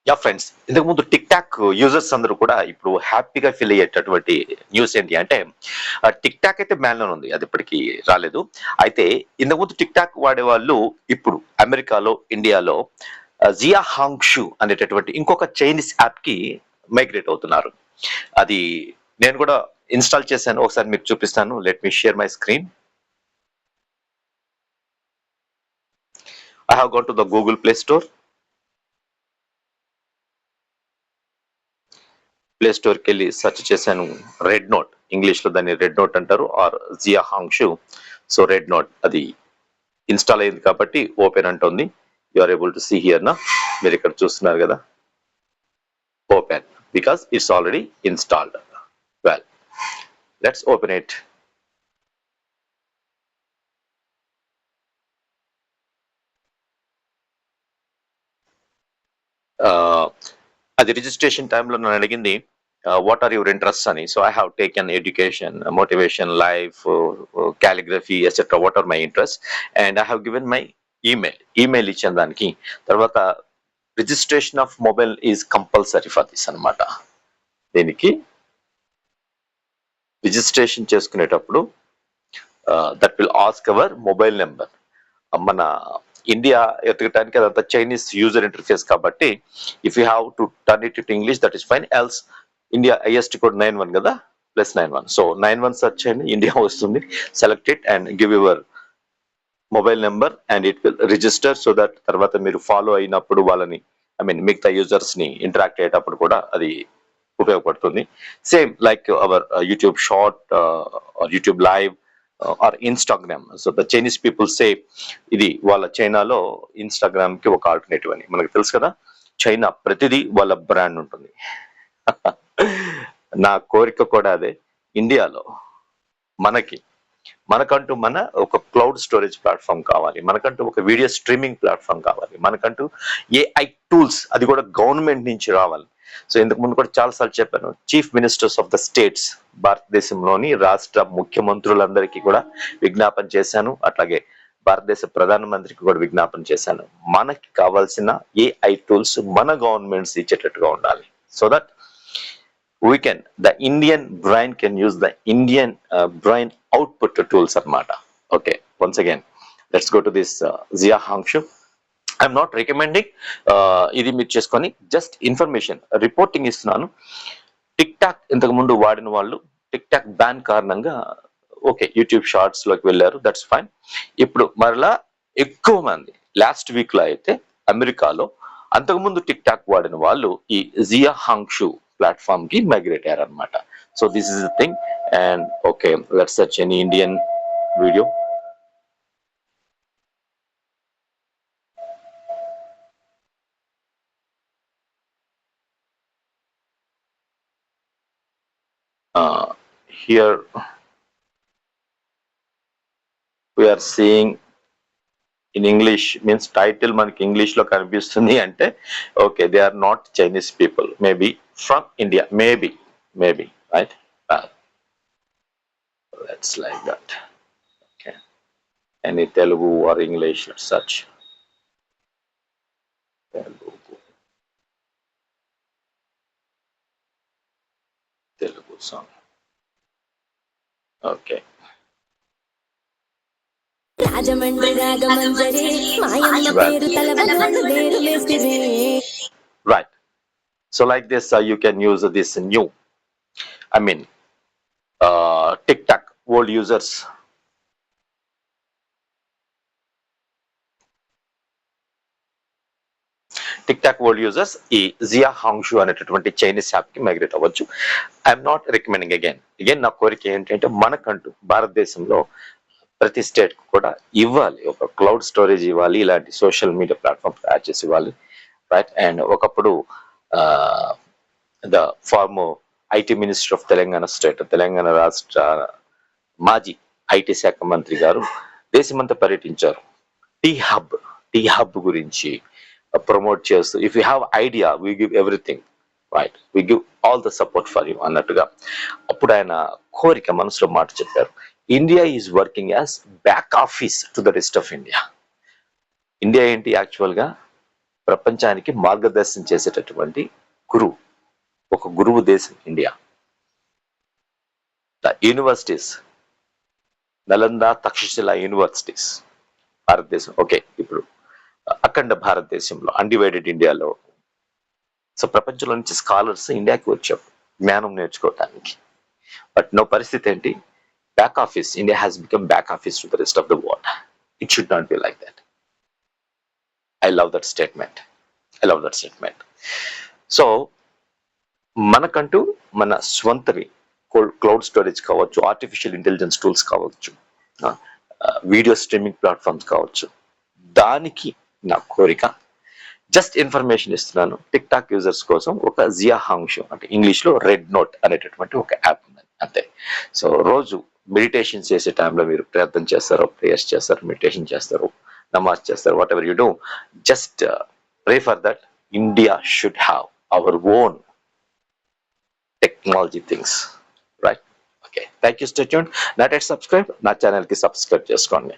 Yeah friends, ఇంతకు ముందు tick talk users అందరూ కూడా ఇప్పుడు హ్యాపీగా ఫీల్ అయ్యేటటువంటి న్యూస్ ఏంటి అంటే, టిక్ టాక్ అయితే బ్యాన్ లోనే ఉంది, అది ఇప్పటికీ రాలేదు. అయితే ఇంతకు ముందు టిక్ టాక్ వాడే వాళ్ళు ఇప్పుడు అమెరికాలో, ఇండియాలో జియా హాంగ్షు అనేటటువంటి ఇంకొక చైనీస్ యాప్ కి మైగ్రేట్ అవుతున్నారు. అది నేను కూడా ఇన్స్టాల్ చేశాను, ఒకసారి మీకు చూపిస్తాను. Let me share my screen. I have gone to the Google Play Store. Play స్టోర్కి వెళ్ళి సెర్చ్ చేశాను రెడ్ నోట్, ఇంగ్లీష్ లో దాన్ని రెడ్ నోట్ అంటారు, or Xiaohongshu. So Red Note అది ఇన్స్టాల్ అయింది కాబట్టి ఓపెన్ అంటుంది. You are able to see here నా, మీరు ఇక్కడ చూస్తున్నారు కదా, open because it's already installed. Well, let's open it. అది రిజిస్ట్రేషన్ టైంలో నన్ను అడిగింది వాట్ ఆర్ యువర్ ఇంట్రెస్ట్ అని. So I have taken education, motivation, life, calligraphy etcetera, what are my interest, and I have given my email ఇచ్చిన దానికి. తర్వాత registration of mobile is compulsory for this అనమాట. దీనికి registration చేసుకునేటప్పుడు that will ask our mobile number. మన India ఎతకటానికి అదంతా Chinese user interface కాబట్టి if you have to turn it to English that is fine, else India IST code 91 కదా, +91. So 91 search చేయండి, India వస్తుంది. Select it and give your mobile number and it will register. So that తర్వాత మీరు follow అయినప్పుడు వాళ్ళని, I mean మిగతా users ని interact అయ్యేటప్పుడు కూడా అది ఉపయోగపడుతుంది. Same like our YouTube short or YouTube live or Instagram. So the Chinese people say ఇది వాళ్ళ చైనాలో ఇన్స్టాగ్రామ్ కి ఒక ఆల్టర్నేటివ్ అని. మనకు తెలుసు కదా, చైనా ప్రతిదీ వాళ్ళ బ్రాండ్ ఉంటుంది. నా కోరిక కూడా అదే, ఇండియాలో మనకంటూ ఒక క్లౌడ్ స్టోరేజ్ ప్లాట్ఫామ్ కావాలి, మనకంటూ ఒక వీడియో స్ట్రీమింగ్ ప్లాట్ఫామ్ కావాలి, మనకంటూ ఏఐ టూల్స్, అది కూడా గవర్నమెంట్ నుంచి రావాలి. సో ఇంతకు ముందు కూడా చాలా సార్లు చెప్పాను, chief ministers of the states, భారతదేశంలోని రాష్ట్ర ముఖ్యమంత్రులందరికీ కూడా విజ్ఞాపన చేశాను. అట్లాగే భారతదేశ ప్రధానమంత్రికి కూడా విజ్ఞాపన చేశాను. మనకి కావాల్సిన ఏఐ టూల్స్ మన గవర్నమెంట్స్ ఇచ్చేటట్టుగా ఉండాలి. So that the Indian brain can use the Indian brain output tools anamata. Okay, once again, let's go to this Zia Hangshu. I'm not recommending ఇది మీరు చేసుకొని జస్ట్ ఇన్ఫర్మేషన్ రిపోర్టింగ్ ఇస్తున్నాను. Tick talk ఇంతకు ముందు వాడిన వాళ్ళు tick talk ban కారణంగా okay YouTube shorts లోకి వెళ్ళారు, దట్స్ ఫైన్. ఇప్పుడు మరలా ఎక్కువ మంది లాస్ట్ వీక్ లో అయితే అమెరికాలో అంతకుముందు టిక్ టాక్ వాడిన వాళ్ళు ఈ జియా హాంగ్షు ప్లాట్ఫామ్ కి మైగ్రేట్ అయ్యారు అనమాట. So this is the thing. And okay, let's search any Indian video. Here we are seeing in English, means title మనకి ఇంగ్లీష్ లో కనిపిస్తుంది అంటే okay, they are not Chinese people, maybe from India, maybe right. Let's like that. Okay, any Telugu or English, such Telugu song. Okay, right. So like this you can use this new, I mean TikTok old users, tick talk world users ఈ జియా హాంగ్షు అనేటటువంటి Chinese app కి migrate అవ్వచ్చు. I'm not recommending. Again నా కోరిక ఏంటంటే మనకంటూ భారతదేశంలో ప్రతి స్టేట్ కూడా ఇవ్వాలి, ఒక క్లౌడ్ స్టోరేజ్ ఇవ్వాలి, ఇలాంటి సోషల్ మీడియా ప్లాట్ఫామ్ తయారు చేసి ఇవ్వాలి, రైట్. అండ్ ఒకప్పుడు the former IT minister of Telangana state, Telangana రాష్ట్ర మాజీ ఐటీ శాఖ మంత్రి గారు దేశమంతా పర్యటించారు. టీ హబ్ గురించి ప్రమోట్ చేస్తూ, if you have idea we give everything, right, we give all the support for you అన్నట్టుగా. అప్పుడు ఆయన కోరిక మనసులో మాట చెప్పారు, India is working as back office to the rest of India. India ఏంటి యాక్చువల్ గా ప్రపంచానికి మార్గదర్శనం చేసేటటువంటి గురువు, ఒక గురువు దేశం India. The universities, Nalanda, Takshashila universities భారతదేశం. ఓకే, ఇప్పుడు అఖండ భారతదేశంలో, అన్డివైడెడ్ ఇండియాలో, సో ప్రపంచంలో నుంచి స్కాలర్స్ ఇండియాకి వచ్చారు జ్ఞానం నేర్చుకోవటానికి. బట్ నో పరిస్థితి ఏంటి, back office, India has become back office to the rest of the world. It should not be like that. I love that statement. So మనకంటూ మన స్వంతవి క్లౌడ్ స్టోరేజ్ కావచ్చు, ఆర్టిఫిషియల్ ఇంటెలిజెన్స్ టూల్స్ కావచ్చు, video streaming platforms కావచ్చు. దానికి నా కోరిక, just information ఇస్తున్నాను. Tick talk users కోసం ఒక జియా హాంగ్షు, అంటే ఇంగ్లీష్ లో రెడ్ నోట్ అనేటటువంటి ఒక యాప్ ఉంది అంతే. సో రోజు మెడిటేషన్ చేసే టైంలో మీరు ప్రార్థన చేస్తారు, ప్రేయర్స్ చేస్తారు, మెడిటేషన్ చేస్తారు, నమాజ్ చేస్తారు, what ever you do, just pray for that India should have our own technology things, right? Okay, thank you. Stay tuned. నా సబ్స్క్రైబ్, నా ఛానల్ కి సబ్స్క్రైబ్ చేసుకోండి.